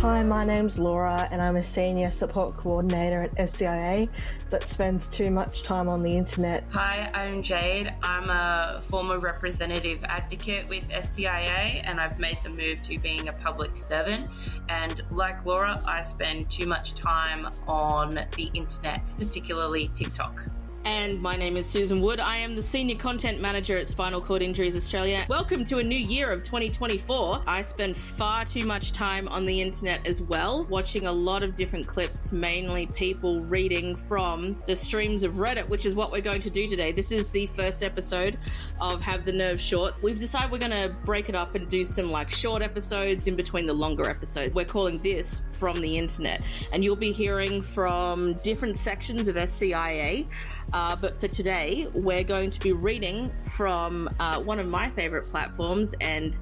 Hi, my name's Laura and I'm a Senior Support Coordinator at SCIA that spends too much time on the internet. Hi, I'm Jade. I'm a former representative advocate with SCIA and I've made the move to being a public servant. And like Laura, I spend too much time on the internet, particularly TikTok. And my name is Susan Wood. I am the Senior Content Manager at Spinal Cord Injuries Australia. Welcome to a new year of 2024. I spend far too much time on the internet as well, watching a lot of different clips, mainly people reading from the streams of Reddit, which is what we're going to do today. This is the first episode of Have the Nerve Shorts. We've decided we're going to break it up and do some short episodes in between the longer episodes. We're calling this From the Internet, and you'll be hearing from different sections of SCIA. But for today, we're going to be reading from one of my favourite platforms and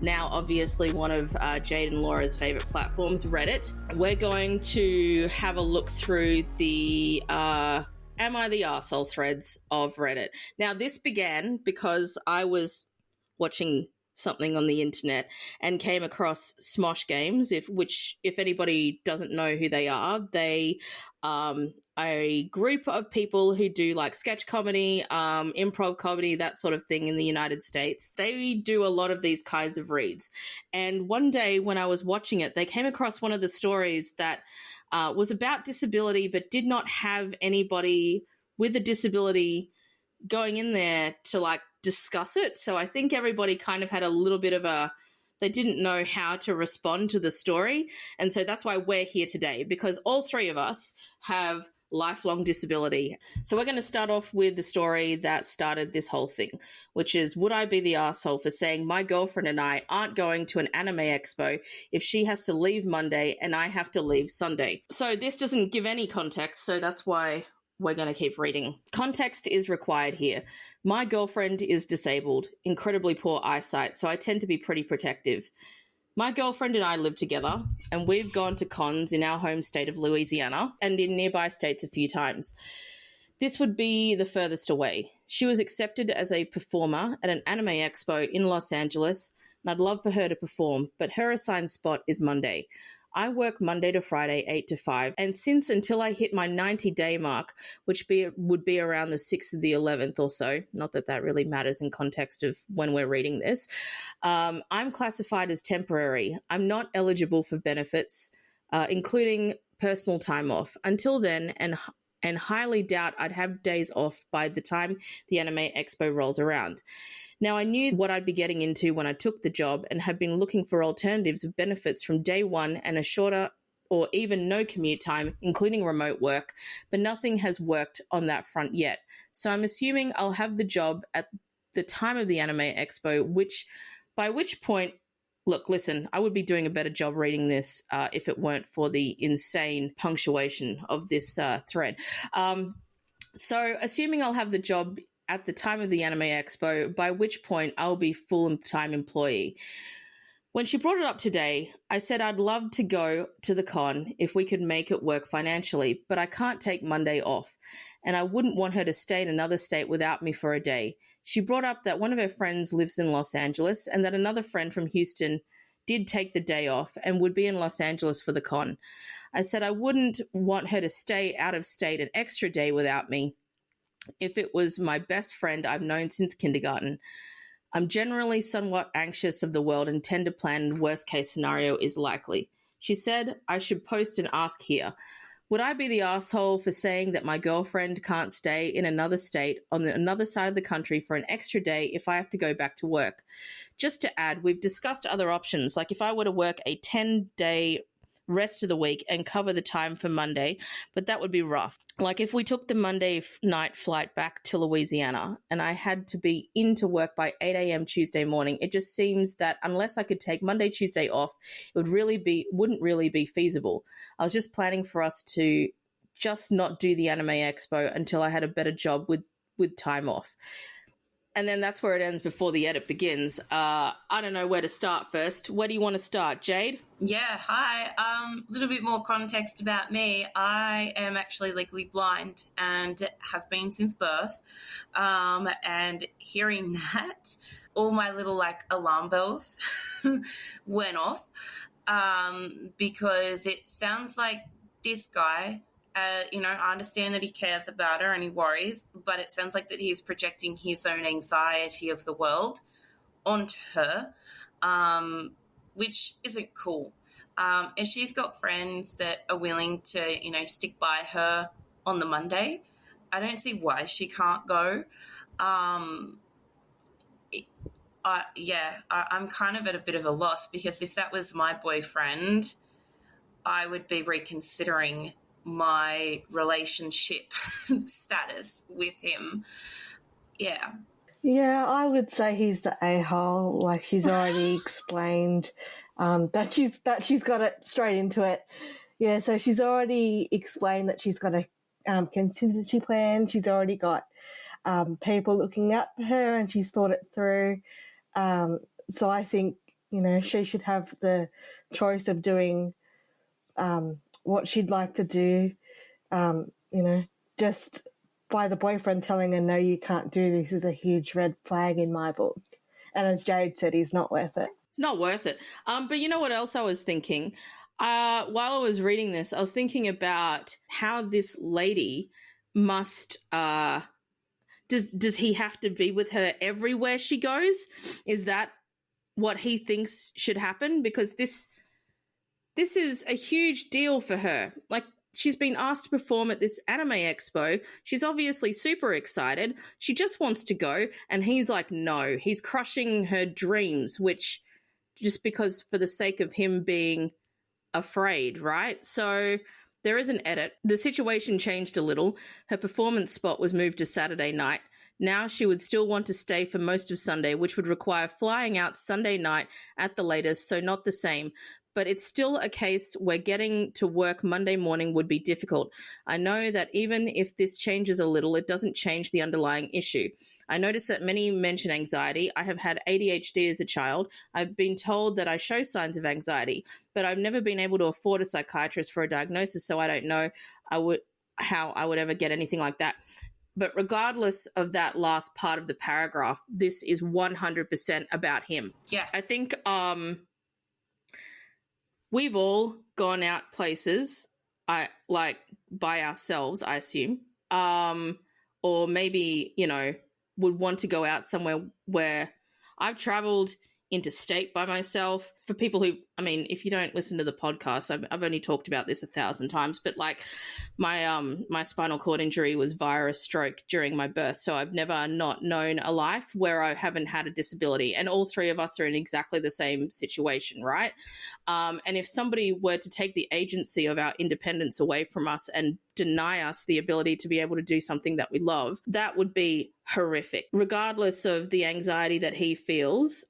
now obviously one of Jade and Laura's favourite platforms, Reddit. We're going to have a look through the Am I the Arsehole threads of Reddit. Now, this began because I was watching something on the internet and came across Smosh Games, which if anybody doesn't know who they are, they a group of people who do sketch comedy, improv comedy, that sort of thing in the United States. They do a lot of these kinds of reads. And one day when I was watching it, they came across one of the stories that was about disability but did not have anybody with a disability going in there to discuss it. So I think everybody kind of had a little bit of they didn't know how to respond to the story. And so that's why we're here today, because all three of us have lifelong disability. So we're going to start off with the story that started this whole thing, which is, would I be the arsehole for saying my girlfriend and I aren't going to an anime expo if she has to leave Monday and I have to leave Sunday? So this doesn't give any context, so that's why we're going to keep reading. Context is required here. My girlfriend is disabled, incredibly poor eyesight, so I tend to be pretty protective. My girlfriend and I live together, and we've gone to cons in our home state of Louisiana and in nearby states a few times. This would be the furthest away. She was accepted as a performer at an anime expo in Los Angeles, and I'd love for her to perform, but her assigned spot is Monday. I work Monday to Friday, 8 to 5, and since until I hit my 90-day mark, which would be around the 6th of the 11th or so, not that that really matters in context of when we're reading this, I'm classified as temporary. I'm not eligible for benefits, including personal time off. Until then, and highly doubt I'd have days off by the time the Anime Expo rolls around. Now, I knew what I'd be getting into when I took the job and have been looking for alternatives with benefits from day one and a shorter or even no commute time, including remote work, but nothing has worked on that front yet. So I'm assuming I'll have the job at the time of the Anime Expo, by which point, look, listen, I would be doing a better job reading this if it weren't for the insane punctuation of this thread. So assuming I'll have the job at the time of the Anime Expo, by which point I'll be full-time employee. When she brought it up today, I said I'd love to go to the con if we could make it work financially, but I can't take Monday off, and I wouldn't want her to stay in another state without me for a day. She brought up that one of her friends lives in Los Angeles and that another friend from Houston did take the day off and would be in Los Angeles for the con. I said I wouldn't want her to stay out of state an extra day without me if it was my best friend I've known since kindergarten. I'm generally somewhat anxious of the world and tend to plan worst case scenario is likely. She said I should post and ask here. Would I be the asshole for saying that my girlfriend can't stay in another state on another side of the country for an extra day if I have to go back to work? Just to add, we've discussed other options, like if I were to work a 10-day rest of the week and cover the time for Monday, but that would be rough. Like if we took the Monday night flight back to Louisiana and I had to be into work by 8 a.m. Tuesday morning, it just seems that unless I could take Monday, Tuesday off, it wouldn't really be feasible. I was just planning for us to just not do the Anime Expo until I had a better job with time off. And then that's where it ends before the edit begins. I don't know where to start first. Where do you want to start, Jade? Yeah, hi. A little bit more context about me. I am actually legally blind and have been since birth. And hearing that, all my little alarm bells went off. because it sounds like this guy, I understand that he cares about her and he worries, but it sounds like that he's projecting his own anxiety of the world onto her, which isn't cool. If she's got friends that are willing to, stick by her on the Monday, I don't see why she can't go. I'm kind of at a bit of a loss, because if that was my boyfriend, I would be reconsidering my relationship status with him. Yeah. Yeah, I would say he's the a-hole. Like, she's already explained that she's got it straight into it. Yeah, so she's already explained that she's got a contingency plan. She's already got people looking out for her, and she's thought it through. So I think, she should have the choice of doing what she'd like to do, just by the boyfriend telling her, no, you can't do this, is a huge red flag in my book. And as Jade said, he's not worth it. It's not worth it. But you know what else I was thinking? While I was reading this, I was thinking about how this lady must... Does he have to be with her everywhere she goes? Is that what he thinks should happen? Because this is a huge deal for her. Like, she's been asked to perform at this anime expo. She's obviously super excited. She just wants to go. And he's like, no. He's crushing her dreams, which just because for the sake of him being afraid, right? So there is an edit. The situation changed a little. Her performance spot was moved to Saturday night. Now she would still want to stay for most of Sunday, which would require flying out Sunday night at the latest, so not the same. But it's still a case where getting to work Monday morning would be difficult. I know that even if this changes a little, it doesn't change the underlying issue. I notice that many mention anxiety. I have had ADHD as a child. I've been told that I show signs of anxiety, but I've never been able to afford a psychiatrist for a diagnosis, so I don't know how I would ever get anything like that. But regardless of that last part of the paragraph, this is 100% about him. Yeah. I think we've all gone out places, by ourselves, I assume, or maybe, would want to go out somewhere where I've traveled interstate by myself. For people who, if you don't listen to the podcast, I've only talked about this 1,000 times, but like my spinal cord injury was via a stroke during my birth. So I've never not known a life where I haven't had a disability. And all three of us are in exactly the same situation, right? And if somebody were to take the agency of our independence away from us and deny us the ability to be able to do something that we love, that would be horrific. Regardless of the anxiety that he feels,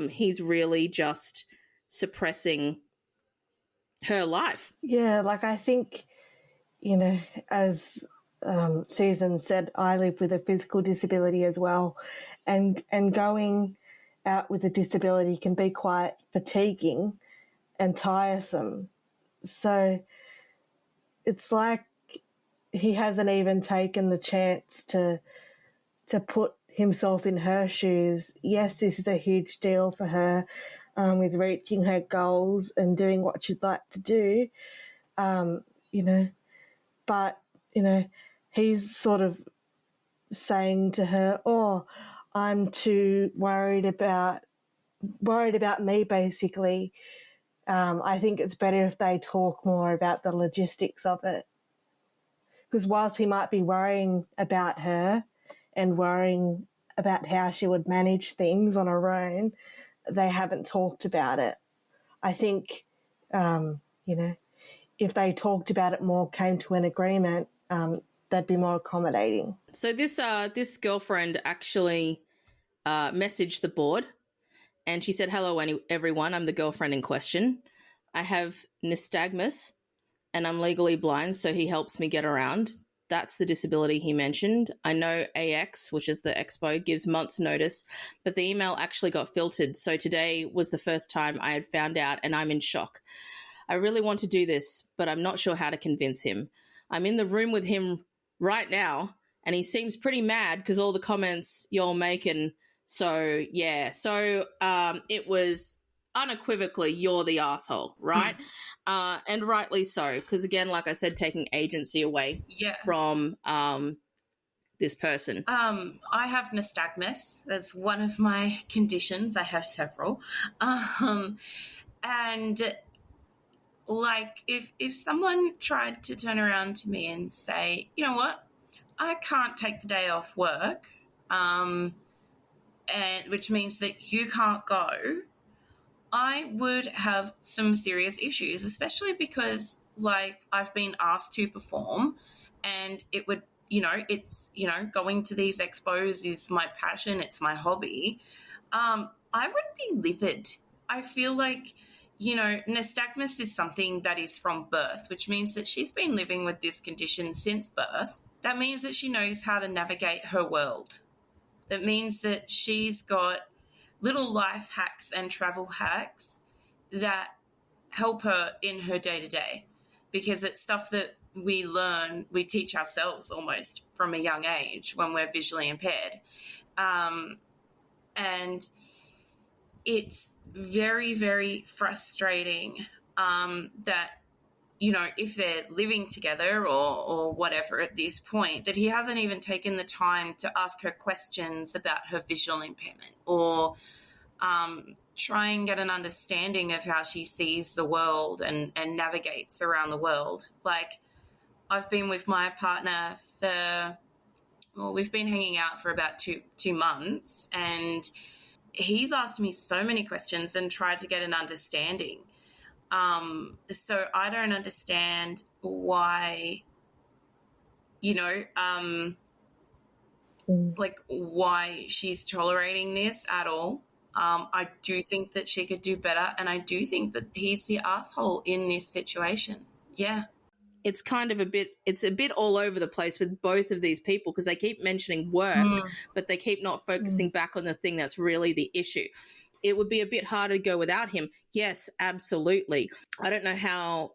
he's really just suppressing her life. Yeah, like, I think, as Susan said, I live with a physical disability as well, and going out with a disability can be quite fatiguing and tiresome. So it's like he hasn't even taken the chance to put himself in her shoes. Yes, this is a huge deal for her, with reaching her goals and doing what she'd like to do, but, he's sort of saying to her, oh, I'm too worried about me, basically. I think it's better if they talk more about the logistics of it. Because whilst he might be worrying about her and worrying about how she would manage things on her own, they haven't talked about it. I think, if they talked about it more, came to an agreement, they'd be more accommodating. So this girlfriend actually messaged the board, and she said, hello, everyone. I'm the girlfriend in question. I have nystagmus, and I'm legally blind, so he helps me get around. That's the disability he mentioned. I know AX, which is the expo, gives months' notice, but the email actually got filtered, so today was the first time I had found out, and I'm in shock. I really want to do this, but I'm not sure how to convince him. I'm in the room with him right now, and he seems pretty mad because all the comments you're making. So, yeah. So it was unequivocally you're the asshole, right? And rightly so, because again, like I said, taking agency away from this person. I have nystagmus. That's one of my conditions. I have several. And like if someone tried to turn around to me and say, you know what, I can't take the day off work, and which means that you can't go, I would have some serious issues, especially because like I've been asked to perform and it would, it's, going to these expos is my passion. It's my hobby. I would be livid. I feel like, nystagmus is something that is from birth, which means that she's been living with this condition since birth. That means that she knows how to navigate her world. That means that she's got little life hacks and travel hacks that help her in her day-to-day, because it's stuff that we learn, we teach ourselves almost from a young age when we're visually impaired. And it's very, very frustrating that, if they're living together or whatever at this point, that he hasn't even taken the time to ask her questions about her visual impairment or try and get an understanding of how she sees the world and navigates around the world. Like, I've been with my partner we've been hanging out for about two months, and he's asked me so many questions and tried to get an understanding. So I don't understand why, why she's tolerating this at all. I do think that she could do better, and I do think that he's the asshole in this situation. Yeah. It's kind of a bit all over the place with both of these people, because they keep mentioning work, but they keep not focusing back on the thing that's really the issue. It would be a bit harder to go without him. Yes, absolutely. I don't know how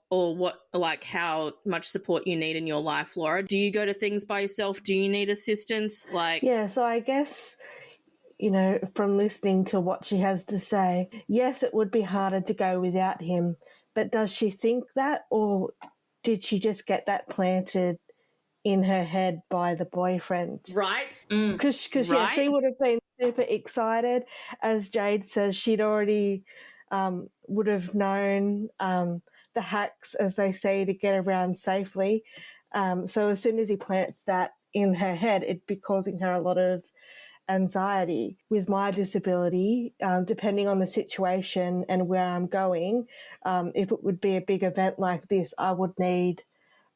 how much support you need in your life, Laura. Do you go to things by yourself? Do you need assistance? Yeah, so I guess, from listening to what she has to say, yes, it would be harder to go without him, but does she think that, or did she just get that planted in her head by the boyfriend? Right. Because yeah, she would have been super excited. As Jade says, she'd already would have known the hacks, as they say, to get around safely. So as soon as he plants that in her head, it'd be causing her a lot of anxiety. With my disability, depending on the situation and where I'm going, if it would be a big event like this, I would need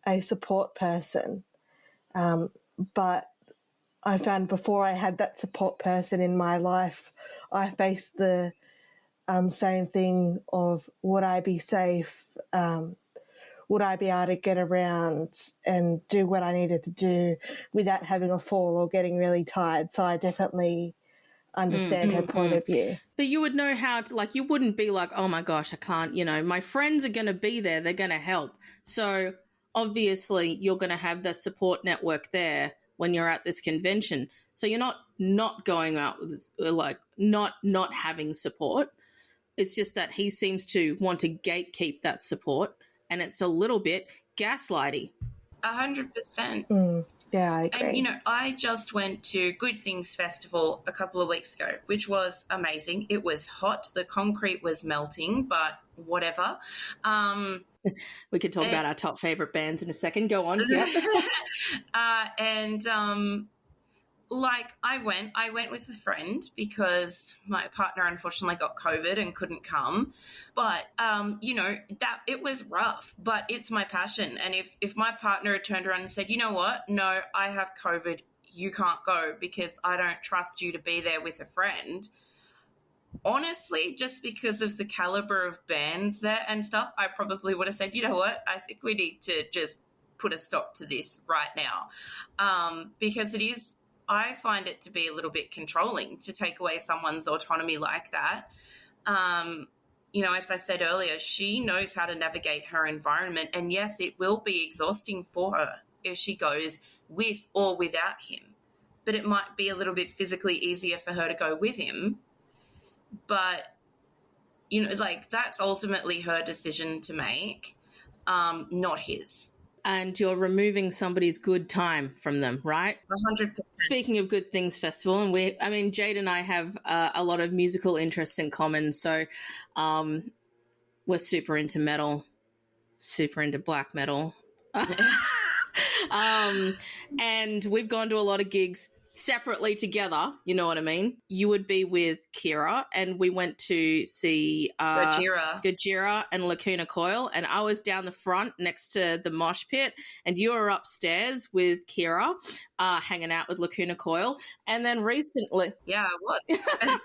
a support person. But I found before I had that support person in my life, I faced the same thing of, would I be safe? Would I be able to get around and do what I needed to do without having a fall or getting really tired? So I definitely understand her point of view. But you would know how to, you wouldn't be like, oh my gosh, I can't, my friends are going to be there. They're going to help. So obviously you're going to have that support network there when you're at this convention. So you're not going out with not having support. It's just that he seems to want to gatekeep that support, and it's a little bit gaslighty. 100%. Yeah, I agree. And, I just went to Good Things Festival a couple of weeks ago, which was amazing. It was hot. The concrete was melting, but whatever. We could talk about our top favourite bands in a second. Go on. Yeah. I went with a friend because my partner unfortunately got COVID and couldn't come. But, that it was rough, but it's my passion. And if my partner had turned around and said, you know what, no, I have COVID, you can't go because I don't trust you to be there with a friend. Honestly, just because of the caliber of bands there and stuff, I probably would have said, you know what, I think we need to just put a stop to this right now. Because I find it to be a little bit controlling to take away someone's autonomy like that. As I said earlier, she knows how to navigate her environment. And yes, it will be exhausting for her if she goes with or without him. But it might be a little bit physically easier for her to go with him. But you know, like that's ultimately her decision to make, not his. And you're removing somebody's good time from them, right? 100%. Speaking of Good Things Festival, and Jade and I have a lot of musical interests in common. So we're super into metal, super into black metal. And we've gone to a lot of gigs separately together, you know what I mean? You would be with Kira, and we went to see Gojira and Lacuna Coil, and I was down the front next to the mosh pit, and you were upstairs with Kira, hanging out with Lacuna Coil. And then recently... Yeah, I was.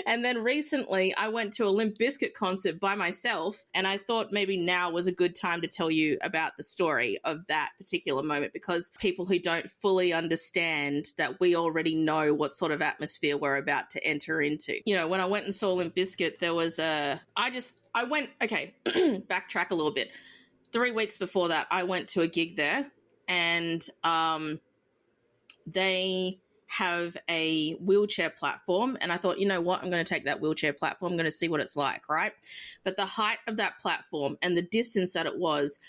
And then recently I went to a Limp Bizkit concert by myself, and I thought maybe now was a good time to tell you about the story of that particular moment, because people who don't fully understand that we already know what sort of atmosphere we're about to enter into. You know, when I went and saw Limp Bizkit, there was backtrack a little bit. 3 weeks before that, I went to a gig there, and they have a wheelchair platform, and I thought, you know what, I'm going to take that wheelchair platform, I'm going to see what it's like, right? But the height of that platform and the distance that it was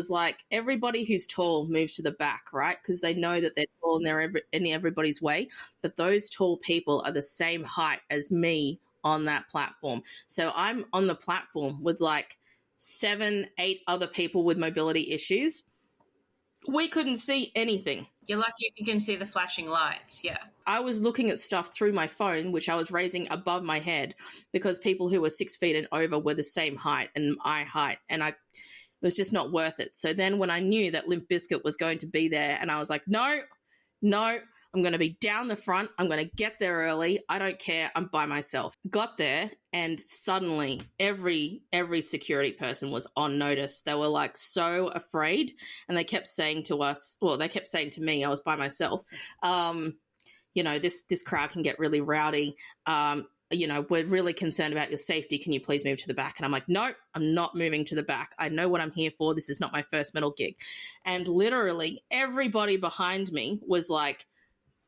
like everybody who's tall moves to the back, right? Because they know that they're tall and they're in everybody's way, but those tall people are the same height as me on that platform. So I'm on the platform with like 7, 8 other people with mobility issues. We couldn't see anything. You're lucky if you can see the flashing lights, yeah. I was looking at stuff through my phone, which I was raising above my head, because people who were 6 feet and over were the same height and eye height, and it was just not worth it. So then when I knew that Limp Bizkit was going to be there, and I was like, no, I'm going to be down the front. I'm going to get there early. I don't care. I'm by myself. Got there, and suddenly every security person was on notice. They were like so afraid, and they kept saying to us, well, they kept saying to me, I was by myself, you know, this crowd can get really rowdy. You know, we're really concerned about your safety. Can you please move to the back? And I'm like, no, I'm not moving to the back. I know what I'm here for. This is not my first metal gig. And literally everybody behind me was like,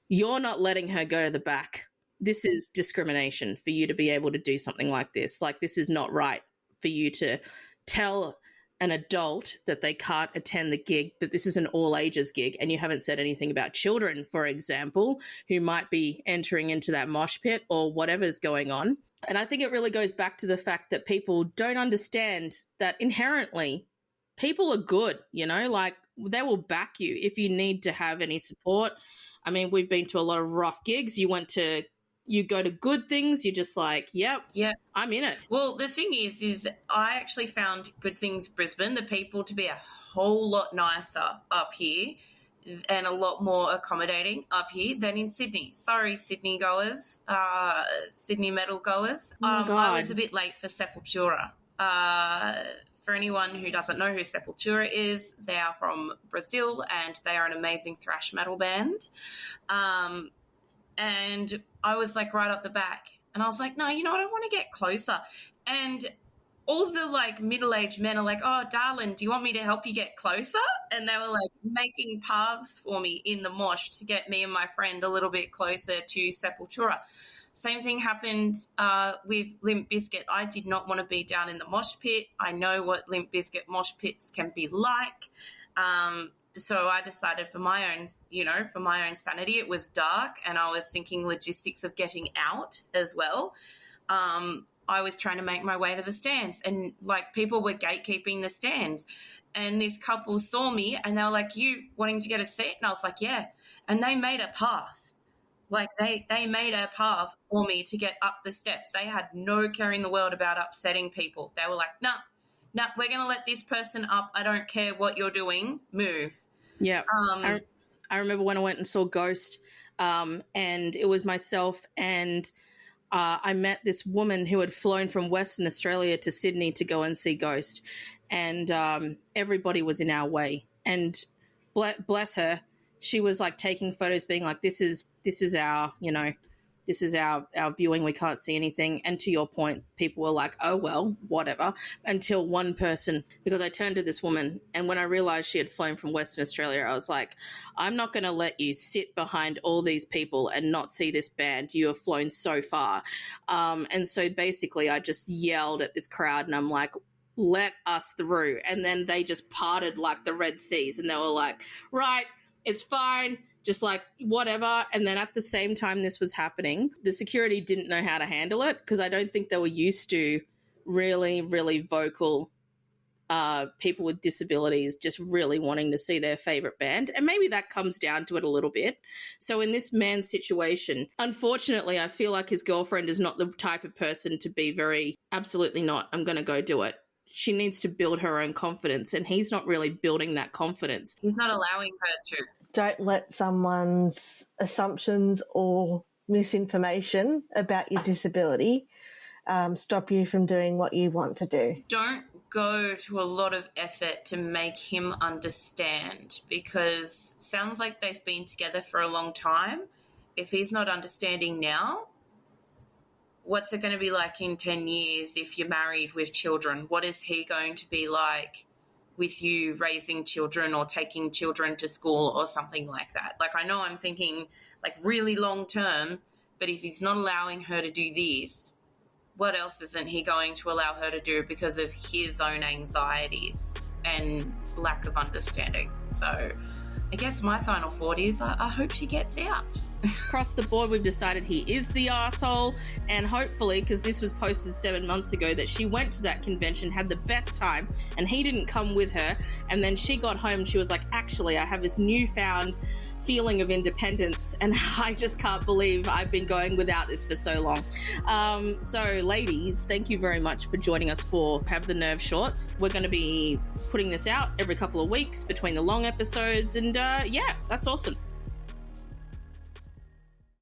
you're not letting her go to the back. This is discrimination for you to be able to do something like this. Like, this is not right for you to tell an adult that they can't attend the gig, that this is an all ages gig, and you haven't said anything about children, for example, who might be entering into that mosh pit or whatever's going on. And I think it really goes back to the fact that people don't understand that inherently people are good, you know, like they will back you if you need to have any support. I mean, we've been to a lot of rough gigs. You go to Good Things, you're just like, yep, I'm in it. Well, the thing is I actually found Good Things Brisbane, the people, to be a whole lot nicer up here and a lot more accommodating up here than in Sydney. Sorry, Sydney goers, Sydney metal goers. I was a bit late for Sepultura. For anyone who doesn't know who Sepultura is, they are from Brazil, and they are an amazing thrash metal band. And I was like right up the back, and I was like, no, you know what? I want to get closer. And all the like middle-aged men are like, oh, darling, do you want me to help you get closer? And they were like making paths for me in the mosh to get me and my friend a little bit closer to Sepultura. Same thing happened with Limp Bizkit. I did not want to be down in the mosh pit. I know what Limp Bizkit mosh pits can be like. So I decided for my own sanity, it was dark, and I was thinking logistics of getting out as well. I was trying to make my way to the stands, and like people were gatekeeping the stands. And this couple saw me, and they were like, you wanting to get a seat? And I was like, yeah. And they made a path. Like they made a path for me to get up the steps. They had no care in the world about upsetting people. They were like, nah, we're going to let this person up. I don't care what you're doing. Move. Yeah. I remember when I went and saw Ghost, and it was myself, and I met this woman who had flown from Western Australia to Sydney to go and see Ghost, and everybody was in our way. And bless her, she was like taking photos, being like, this is our, you know, this is our viewing, we can't see anything. And to your point, people were like, oh, well, whatever, until one person, because I turned to this woman, and when I realized she had flown from Western Australia, I was like, I'm not going to let you sit behind all these people and not see this band. You have flown so far. And so basically I just yelled at this crowd and I'm like, let us through. And then they just parted like the Red Seas, and they were like, right, it's fine, just like whatever. And then at the same time this was happening, the security didn't know how to handle it, because I don't think they were used to really, really vocal people with disabilities just really wanting to see their favorite band. And maybe that comes down to it a little bit. So in this man's situation, unfortunately, I feel like his girlfriend is not the type of person to be very, absolutely not, I'm going to go do it. She needs to build her own confidence, and he's not really building that confidence. He's not allowing her to. Don't let someone's assumptions or misinformation about your disability stop you from doing what you want to do. Don't go to a lot of effort to make him understand, because it sounds like they've been together for a long time. If he's not understanding now, what's it going to be like in 10 years if you're married with children? What is he going to be like with you raising children or taking children to school or something like that? Like, I know I'm thinking like really long term, but if he's not allowing her to do this, what else isn't he going to allow her to do because of his own anxieties and lack of understanding? So I guess my final thought is I hope she gets out. Across the board, we've decided he is the arsehole, and hopefully, because this was posted 7 months ago, that she went to that convention, had the best time, and he didn't come with her, and then she got home and she was like, actually, I have this newfound feeling of independence, and I just can't believe I've been going without this for so long. So ladies, thank you very much for joining us for Have the Nerve Shorts. We're going to be putting this out every couple of weeks between the long episodes, and yeah, that's awesome.